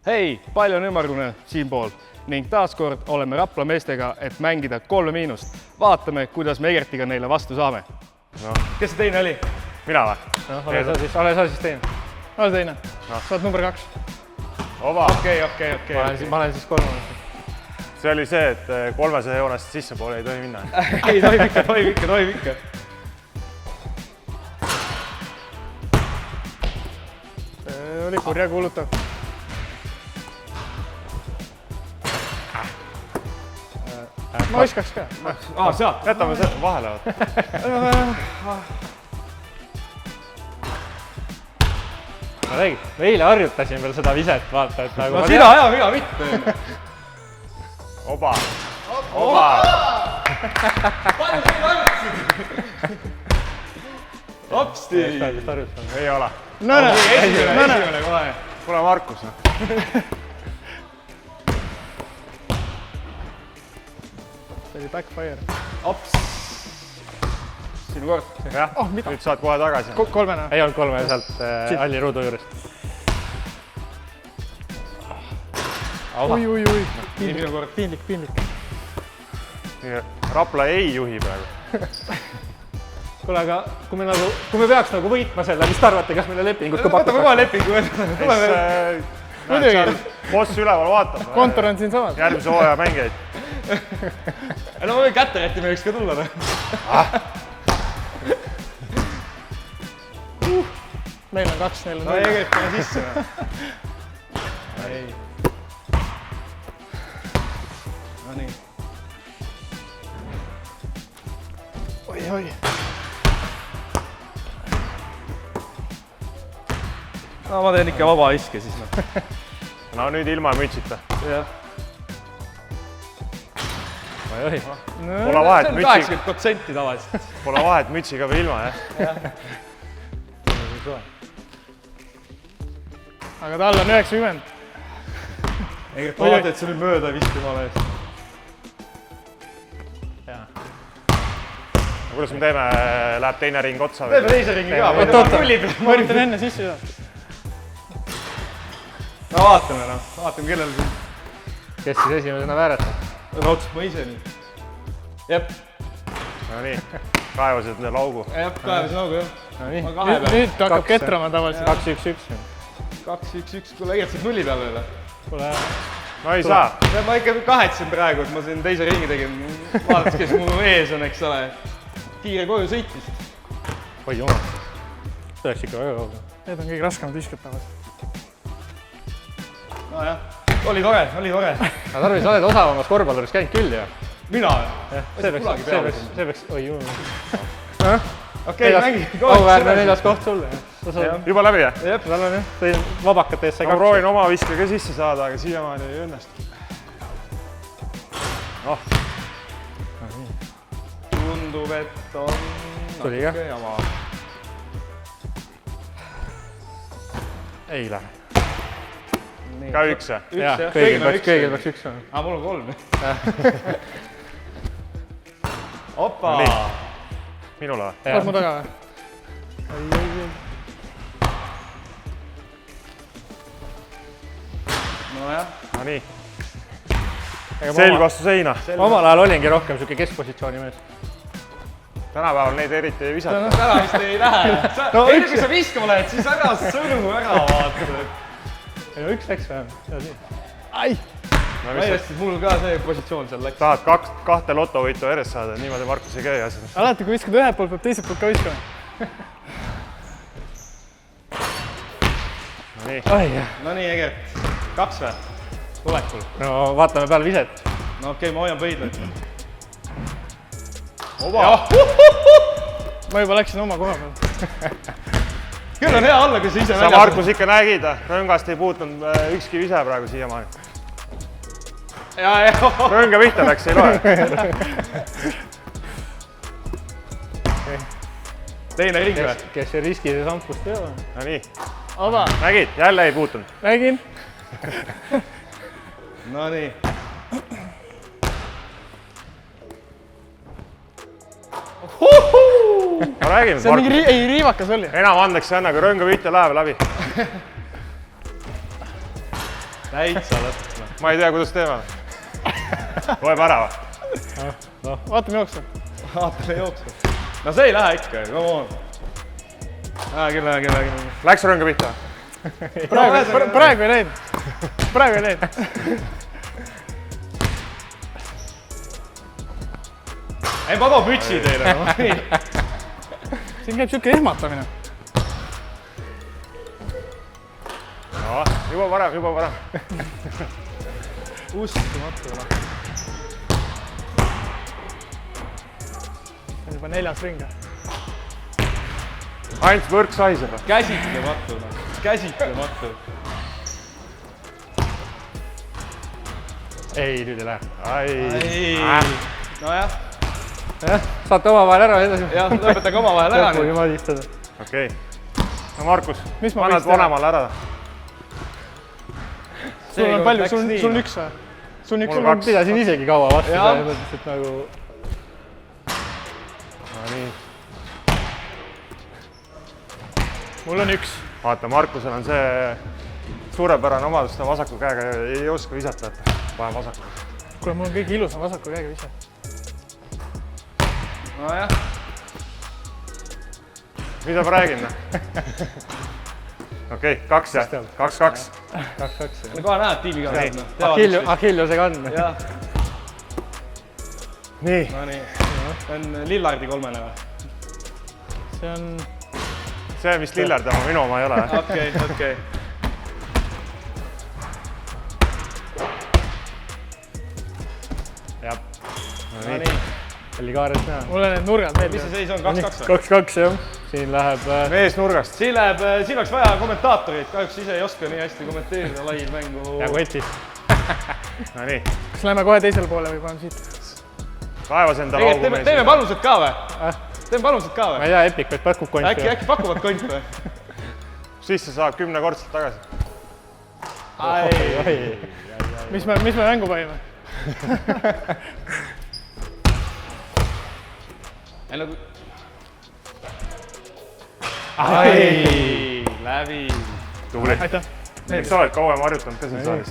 Hei, palju on ümmargune siinpool ning taaskord oleme Rapla meestega, et mängida 3-. Vaatame, kuidas me Egertiga neile vastu saame. No. Kes see teine oli? Mina või? No, ole sa siis teine. Ole teine. No. Sa oled number 2. Ova. Okei. Ma olen siis 3. See oli see, et 300 joonest sissepoole ei tohi minna. Ei, tohib ikka. See oli kurja kuulutav. Ma viskaks ka. Sealt. Jätame vahele. Ma räägin, ma eile harjutasin veel seda viset, vaata, et nagu... No sina aja, mina mitte. Oba. Palju teid harjutasid? Hopsti. Ei ole. No, esimene kohe. Kuule Markus. See oli backfire. Ops. Sinu kord. Jah, nüüd saad kohe tagasi. 3. Ei olnud 3 sealt Alli ruudu juurest. Oi. Piinlik. Rapla ei juhi praegu. Kuule, aga kui me peaks nagu võitma selle, mis te arvate, kas meile lepingut ka pakutakse? Võtame kohe lepingu. Muidugi. Boss üleval vaatab. Kontor on siin samas. Järgmise hooaja mängijaid. No ma võin kätterätti me võiks ka tulla. Meil on 2, neil on 0. No Egert pane sisse. Ei. No nii. Oi. No ma teen ikka vaba iske siis. No nüüd ilma mütsita. Jah. Oi. Pole vahet mütsiga. 80% tavaliselt. Pole vahet mütsiga või ilma, jah? Aga tal on 90. Egert, vaata, et see nüüd mööda visti jumala eest. Kuidas me teeme? Läheb teine ring otsa? Teeme teise ringi ka. Ma üritan enne sisse saada. No vaatame kellel siin. Kes siis esimesena vääratab? No otsust ma ise nüüd. Jep. No nii, kaevasid need laugu. Jep, kaevasid laugu, jah. No nii. Nüüd hakkab ketrama tavaliselt. 2-1-1. 2-1-1, kuule Egert saab 0 peale üle. Kuule, No ei saa. Ma ikka kahetsen praegu, et ma siin teise ringi tegin. Vaadates, kes mul ees on, eks ole. Kiire koju sõitmist. oi jumal. See oleks ikka väga kaugel. Need on kõige raskemad viskad tavaliselt. No jah, oli tore. Aga Tarvi, sa oled osavamas korvpalluris käinud küll, ju? Mina või? See peaks, oi jumal. Okei, mängi. Auväärne 4. koht sulle. Juba läbi, jah? Jep, Tal on jah, tõin vabakate eest sai Ma 2. proovin oma viske ka sisse saada, aga siiamaani ei õnnestu. Tundub, et on Tuli ka? natuke jama. Ei lähe. Ka 1, jah? Jah, kõigil peaks 1 on. Aa, mul on 3. Opa! Minule või? Oled mu taga või? Nojah. No nii. Selg vastu seina. Omal ajal olingi rohkem siuke keskpositsiooni mees. Tänapäeval neid eriti ei visata. Täna vist ei lähe. Enne kui sa viskama lähed, siis ära sõrmu ära vaata. Ei no 1 läks vähem. Ai! Ma järjest, et mul ka see positsioon seal läks. Tahad 2 lotovõitu järjest saada, niimoodi Markus ei käi asjad. Alati, kui viskad ühelt poolt, peab teiselt poolt ka viskama. No nii, Egert. 2 või? Tulekul. No vaatame peale viset. No okei, ma hoian pöidlaid. Ma juba läksin oma koha peal. Küll on hea olla, kui sa ise Sa Markus ikka nägid, rõngast ei puutunud ükski vise praegu siiamaani. Rõnga pihta läks, ei loe. Teine ring või? Kes see riski see sampust ei ole? No nii. Oba. Nägid? Jälle ei puutunud. Nägin. No nii. Ma räägin, see on mingi riivakas oli. enam andeks ei anna, kui rõnga pihta läheb läbi. täitsa lõpp. ma ei tea, kuidas teeme. Loeb ära või? noh, vaatame jooksma. Vaatame jooksma. No see ei lähe ikka, come on. Küll. Läks rõnga pihta? Praegu ei läinud. Praegu ei läinud. Ei, ma toon pütsi teile. Siin käib siuke ehmatamine. No, juba varem. Uskumatu. See on juba 4. ring. Ainult võrk saiseb. Käsitlematu. Ei, nüüd ei lähe. Nojah, Saate omavahel ära edasi. jah, lõpetage omavahel ära nüüd. Lõpugi madistada. Okei. No Markus, Mis ma annad võiks teha? vanemale ära. Sul on palju, sul on üks või? Sul on üks, Mul ma kaks. pidasin isegi kaua vastu. Jah. selles mõttes, et nagu... No nii. Mul on üks. Vaata, Markusel on see suurepärane omadus, ta vasaku käega ei oska visata, et vaja vasaku. Kuule, mul on kõige ilusam vasaku käega vise. Nojah, Mida ma räägin? Okei, 2 jah, 2-2. 2-2. kohe näed tiimiga. Achilleuse kand. Jah, Nii, no nii. See on Lillardi 3. või? See on... see, mis Lillard oma, minu oma ei ole. Okei. Jah. No nii. Oli kaarest näha. Mulle need nurgad Mis meeldivad. see seis on, 2-2 või? 2-2 jah. Siin läheb... Mees nurgast. Siin oleks vaja kommentaatoreid, kahjuks ise ei oska nii hästi kommenteerida laiv mängu. Ja kotis. No nii, Kas läheme kohe teisele poole või paneme siit? kaevas enda laugu mees. Teeme panused ka või? Teeme panused ka Ma või? ei tea, Epic vaid pakub konti. Äkki pakuvad kont või? Sisse saab 10-kordselt tagasi. Mis me mängu panime? Ei nagu... Läbi. Tubli. Aitäh. Miks sa oled kauem harjutanud ka siin saalis?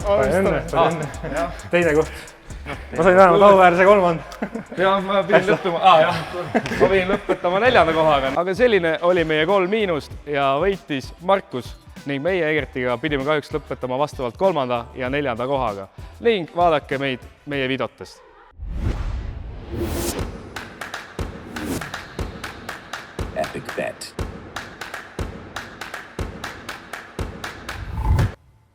Õnne. Teine koht. Ma sain vähemalt auväärse 3. Ja ma pidin lõpetama 4. kohaga. Aga selline oli meie 3- ja võitis Markus ning meie Egertiga pidime kahjuks lõpetama vastavalt 3. ja 4. kohaga. Ning vaadake meid meie videotest.